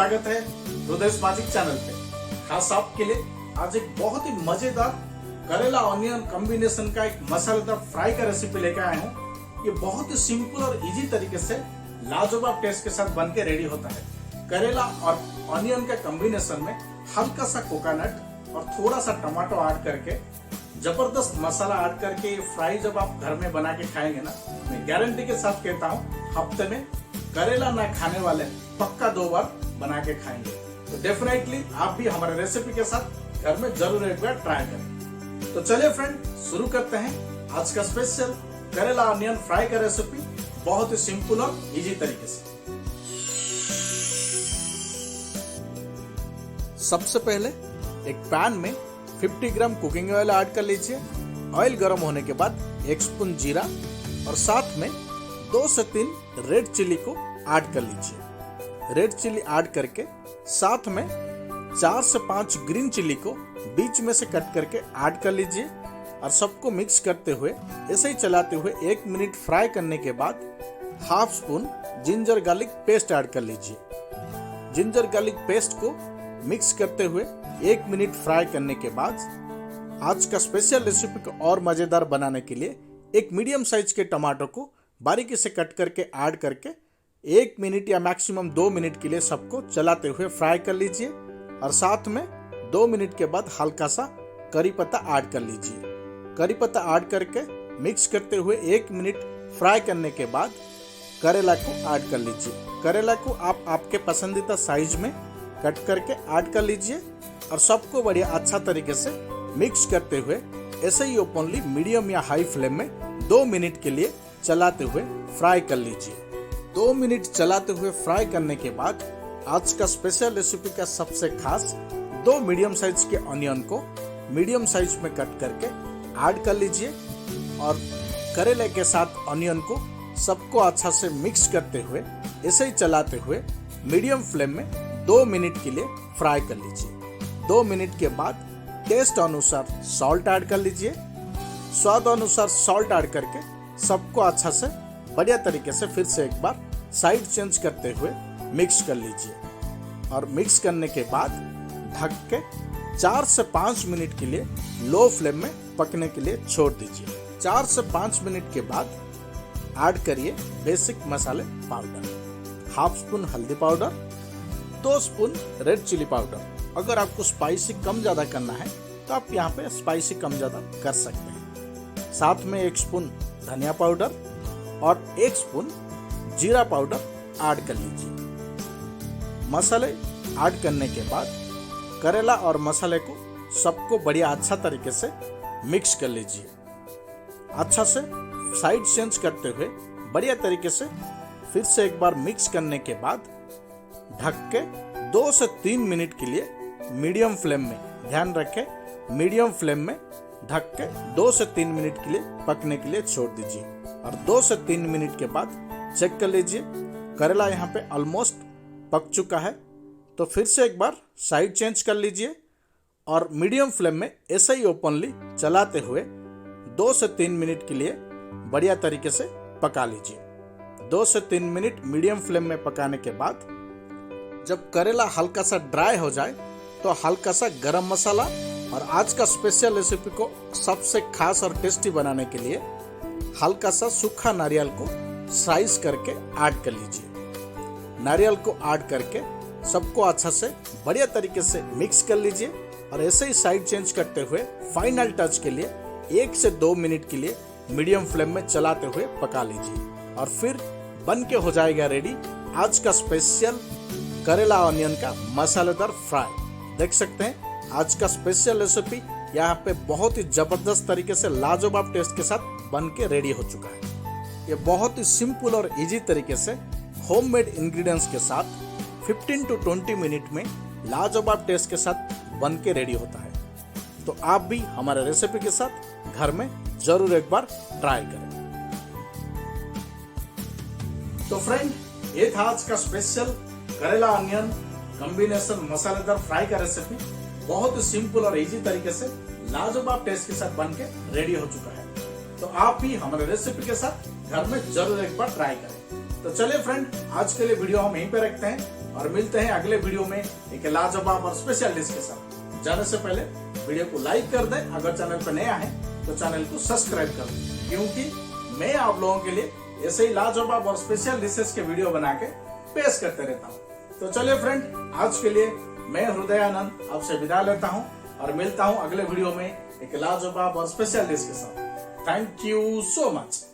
स्वागत है Rudresh magic channel पे। खास आपके लिए आज एक बहुत ही मजेदार करेला ऑनियन कॉम्बिनेशन का एक मसालेदार फ्राई का रेसिपी लेकर आया हूँ। ये बहुत ही सिंपल और इजी तरीके से लाजवाब टेस्ट के साथ बन के रेडी होता है। करेला और ऑनियन के कॉम्बिनेशन में हल्का सा कोकोनट और थोड़ा सा टमाटो ऐड करके जबरदस्त मसाला ऐड करके ये फ्राई जब आप घर में बना के खाएंगे ना, मैं गारंटी के साथ कहता हूँ हफ्ते में करेला ना खाने वाले पक्का 2 बार बना के खाएंगे। तो डेफिनेटली आप भी हमारे रेसिपी के साथ घर में जरूर एक बार ट्राई करें। तो चलिए फ्रेंड, शुरू करते हैं आज का स्पेशल करेला ऑनियन फ्राई का रेसिपी, बहुत ही सिंपल और इजी तरीके से। सबसे पहले एक पैन में 50 ग्राम कुकिंग ऑयल ऐड कर लीजिए। ऑयल गर्म होने के बाद 1 स्पून जीरा और साथ में 2 से 3 रेड चिली को ऐड कर लीजिए। रेड चिली ऐड करके साथ में 4 से 5 ग्रीन चिली को बीच में से कट करके ऐड कर लीजिए और सबको मिक्स करते हुए ऐसे ही चलाते हुए 1 मिनट फ्राई करने के बाद half spoon ginger garlic paste add कर लीजिए। जिंजर गार्लिक पेस्ट को मिक्स करते हुए 1 मिनट फ्राई करने के बाद आज का स्पेशल रेसिपी को और मजेदार बनाने के लिए एक मीडियम साइज के टमाटो को बारीकी से कट करके ऐड करके 1 मिनट या मैक्सिमम 2 मिनट के लिए सबको चलाते हुए फ्राई कर लीजिए और साथ में 2 मिनट के बाद हल्का सा करी पत्ता ऐड कर लीजिए। करी पत्ता ऐड करके मिक्स करते हुए 1 मिनट फ्राई करने के बाद करेला को ऐड कर लीजिए। करेला को आप आपके पसंदीदा साइज में कट करके ऐड कर लीजिए और सबको बढ़िया अच्छा तरीके से मिक्स करते हुए ऐसे ही ओपनली मीडियम या हाई फ्लेम में 2 मिनट के लिए चलाते हुए फ्राई कर लीजिए। 2 मिनट चलाते हुए फ्राई करने के बाद आज का स्पेशल रेसिपी का सबसे खास 2 मीडियम साइज के ऑनियन को मीडियम साइज में कट करके ऐड कर लीजिए और करेले के साथ ऑनियन को सबको अच्छा से मिक्स करते हुए ऐसे ही चलाते हुए मीडियम फ्लेम में 2 मिनट के लिए फ्राई कर लीजिए। 2 मिनट के बाद टेस्ट अनुसार सॉल्ट ऐड कर लीजिए। स्वाद अनुसार सॉल्ट ऐड करके सबको अच्छा से बढ़िया तरीके से फिर से एक बार साइड चेंज करते हुए मिक्स कर लीजिए और मिक्स करने के बाद ढक के 4 से 5 मिनट के लिए लो फ्लेम में पकने के लिए छोड़ दीजिए। 4 से 5 मिनट के बाद ऐड करिए बेसिक मसाले पाउडर, हाफ स्पून हल्दी powder, 2 spoon red chilli powder. अगर आपको स्पाइसी कम ज़्यादा करना है तो आप यहाँ पे स्पाइसी कम ज़्यादा कर सकते हैं। साथ में 1 स्पून धनिया पाउडर और 1 स्पून जीरा पाउडर ऐड कर लीजिए। मसाले ऐड करने के बाद करेला और मसाले को सबको बढ़िया अच्छा तरीके से मिक्स कर लीजिए। अच्छा से साइड चेंज करते हुए बढ़िया तरीके से फिर से एक बार मिक्स करने के बाद ढक के 2 से 3 मिनट के लिए मीडियम फ्लेम में, ध्यान रखें मीडियम फ्लेम में ढक के 2 से 3 मिनट के लिए पकने के लिए छोड़ दीजिए और 2 से 3 मिनट के बाद चेक कर लीजिए करेला यहाँ पे ऑलमोस्ट पक चुका है। तो फिर से एक बार साइड चेंज कर लीजिए और मीडियम फ्लेम में ऐसे ही ओपनली चलाते हुए 2 से 3 मिनट के लिए बढ़िया तरीके से पका लीजिए। 2 से 3 मिनट मीडियम फ्लेम में पकाने के बाद जब करेला हल्का सा ड्राई हो जाए तो हल्का सा गरम मसाला और आज का स्पेशल रेसिपी को सबसे खास और टेस्टी बनाने के लिए हल्का सा सूखा नारियल को स्लाइस करके ऐड कर लीजिए। नारियल को ऐड करके सबको अच्छा से बढ़िया तरीके से मिक्स कर लीजिए और ऐसे ही साइड चेंज करते हुए फाइनल टच के लिए 1 से 2 मिनट के लिए मीडियम फ्लेम में चलाते हुए पका लीजिए और फिर बन के हो जाएगा रेडी आज का स्पेशल करेला ऑनियन का मसालेदार फ्राई। देख सकते हैं आज का स्पेशल रेसिपी यहाँ पे बहुत ही जबरदस्त तरीके से लाजवाब टेस्ट के साथ बन के रेडी हो चुका है। ये बहुत ही सिंपल और इजी तरीके से होममेड इंग्रेडिएंट्स के साथ 15 to 20 मिनट में लाजवाब टेस्ट के साथ बन के रेडी होता है। तो आप भी हमारे रेसिपी के साथ घर में जरूर एक बार ट्राई करें। तो फ्रेंड, ये था आज का स्पेशल करेला ऑनियन कॉम्बिनेशन मसालेदार फ्राई का रेसिपी। बहुत ही सिंपल और इजी तरीके से लाजवाब टेस्ट के साथ बन के रेडी हो चुका है। तो आप भी हमारे रेसिपी के साथ घर में जरूर एक बार ट्राई करें। तो चलिए फ्रेंड, आज के लिए वीडियो हम यहीं पे रखते हैं और मिलते हैं अगले वीडियो में एक लाजवाब और स्पेशल डिश के साथ। जाने से पहले वीडियो को लाइक कर दें, अगर चैनल पर नया है तो चैनल को सब्सक्राइब कर दें, क्योंकि मैं आप लोगों के लिए ऐसे ही लाजवाब और स्पेशल डिशेस के वीडियो बना के पेश करते रहता हूँ। तो चलिए फ्रेंड, आज के लिए मैं हृदयानंद आपसे विदा लेता हूँ और मिलता हूँ अगले वीडियो में एक लाजवाब और स्पेशल डिश के साथ। Thank you so much.